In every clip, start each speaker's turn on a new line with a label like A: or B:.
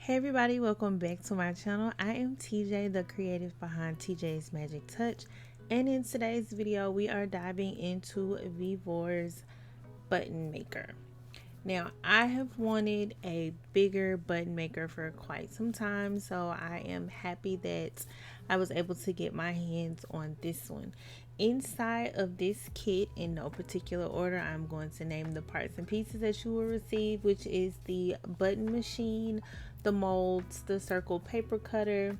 A: Hey everybody, welcome back to my channel. I am TJ, the creative behind TJ's Magic Touch, and in today's video we are diving into Vevor's button maker. Now I have wanted a bigger button maker for quite some time, so I am happy that I was able to get my hands on this one. Inside of this kit, in no particular order, I'm going to name the parts and pieces that you will receive, which is the button machine, the molds, the circle paper cutter,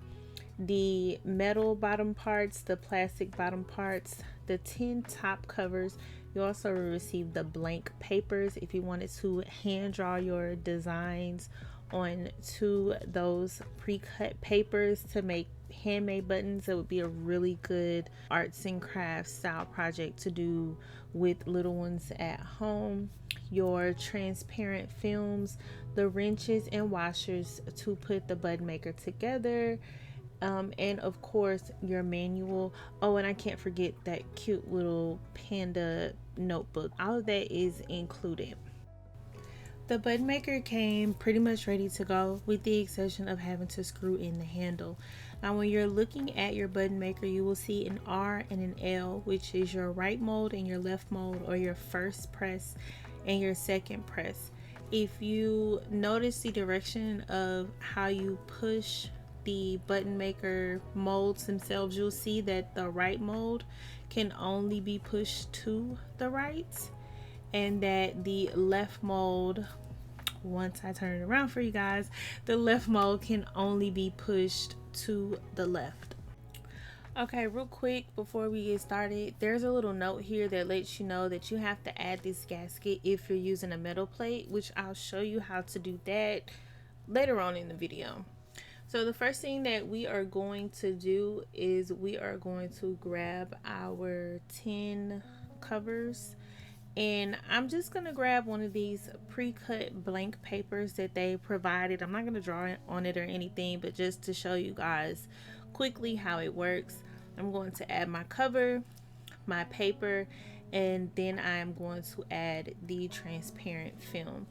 A: the metal bottom parts, the plastic bottom parts, the tin top covers. You also will receive the blank papers if you wanted to hand draw your designs onto those pre-cut papers to make handmade buttons. It would be a really good arts and crafts style project to do with little ones at home. Your transparent films, the wrenches and washers to put the button maker together, and of course your manual. Oh, and I can't forget that cute little panda notebook. All of that is included. The button maker came pretty much ready to go, with the exception of having to screw in the handle. Now when you're looking at your button maker, you will see an R and an L, which is your right mold and your left mold, or your first press and your second press. If you notice the direction of how you push the button maker molds themselves, you'll see that the right mold can only be pushed to the right, and that the left mold, once I turn it around for you guys, the left mold can only be pushed to the left. Okay, real quick before we get started, there's a little note here that lets you know that you have to add this gasket if you're using a metal plate, which I'll show you how to do that later on in the video. So the first thing that we are going to do is we are going to grab our tin covers, and I'm just going to grab one of these pre-cut blank papers that they provided. I'm not going to draw on it or anything, but just to show you guys quickly how it works. I'm going to add my cover, my paper, and then I'm going to add the transparent film.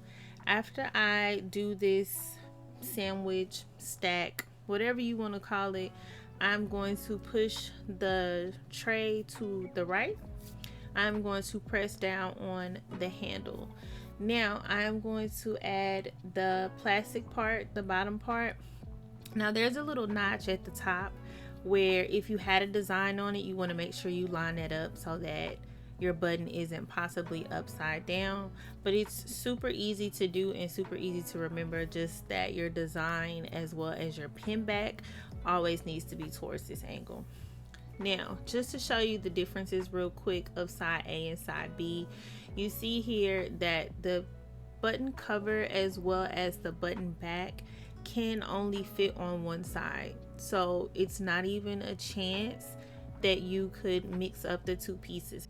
A: After I do this sandwich, stack, whatever you want to call it, I'm going to push the tray to the right. I'm going to press down on the handle. Now I'm going to add the plastic part, the bottom part. Now there's a little notch at the top where if you had a design on it, you want to make sure you line that up so that your button isn't possibly upside down. But it's super easy to do and super easy to remember, just that your design as well as your pin back always needs to be towards this angle. Now just to show you the differences real quick of side A and side B, you see here that the button cover as well as the button back can only fit on one side, so it's not even a chance that you could mix up the two pieces.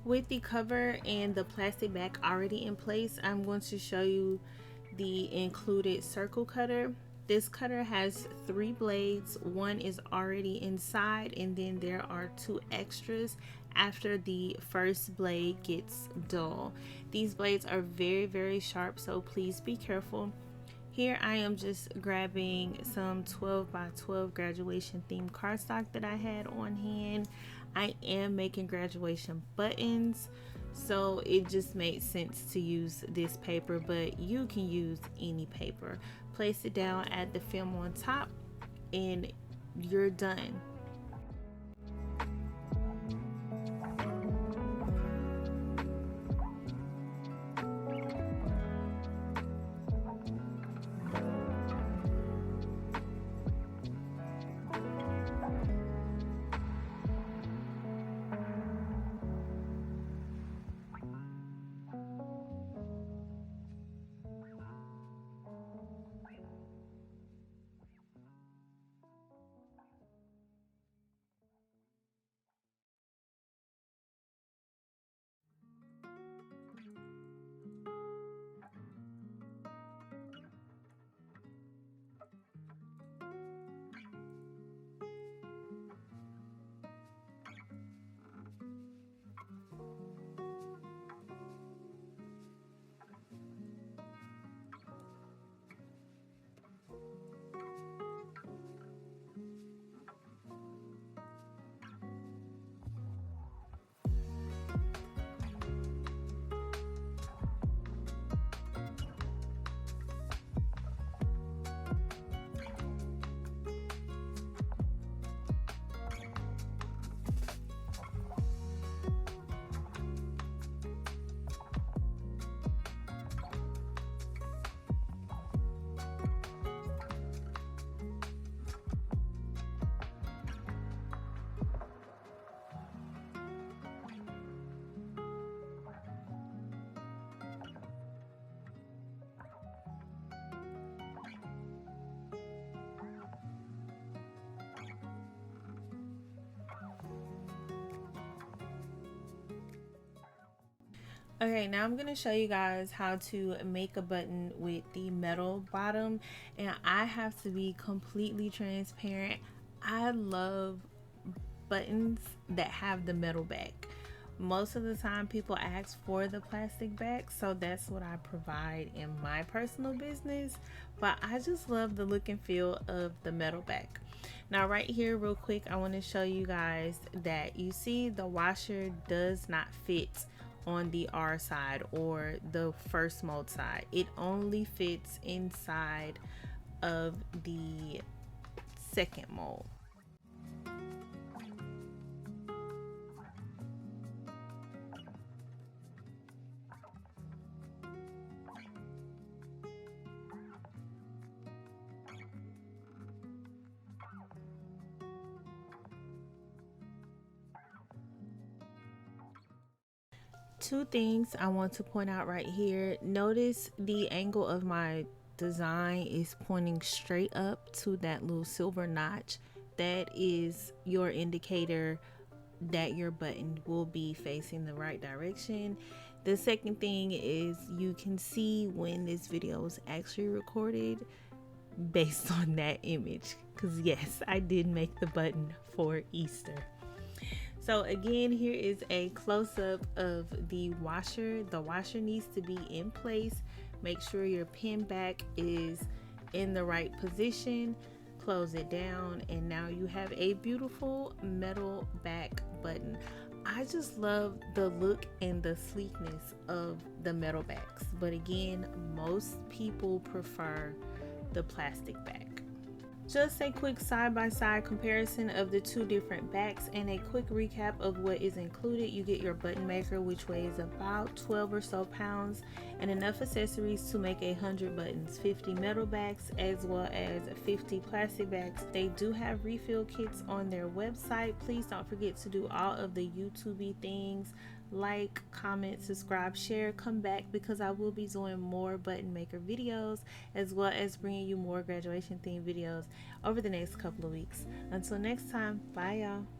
A: With the cover and the plastic back already in place, I'm going to show you the included circle cutter. This cutter has 3 blades. One is already inside, and then there are 2 extras after the first blade gets dull. These blades are very sharp, so please be careful. Here I am just grabbing some 12 by 12 graduation themed cardstock that I had on hand. I am making graduation buttons, so it just made sense to use this paper, but you can use any paper. Place it down, add the film on top, and you're done. Okay, now I'm going to show you guys how to make a button with the metal bottom, and I have to be completely transparent. I love buttons that have the metal back. Most of the time people ask for the plastic back, so that's what I provide in my personal business, but I just love the look and feel of the metal back. Now right here real quick, I want to show you guys that you see the washer does not fit on the R side or the first mold side. It only fits inside of the second mold. Two things I want to point out right here. Notice the angle of my design is pointing straight up to that little silver notch. That is your indicator that your button will be facing the right direction. The second thing is you can see when this video was actually recorded based on that image, because yes, I did make the button for Easter. So again, here is a close-up of the washer. The washer needs to be in place. Make sure your pin back is in the right position. Close it down, and now you have a beautiful metal back button. I just love the look and the sleekness of the metal backs, but again, most people prefer the plastic back. Just a quick side-by-side comparison of the two different backs and a quick recap of what is included. You get your button maker, which weighs about 12 or so pounds, and enough accessories to make 100 buttons, 50 metal backs as well as 50 plastic backs. They do have refill kits on their website. Please don't forget to do all of the YouTube things: like, comment, subscribe, share. Come back because I will be doing more button maker videos as well as bringing you more graduation themed videos over the next couple of weeks. Until next time, bye y'all.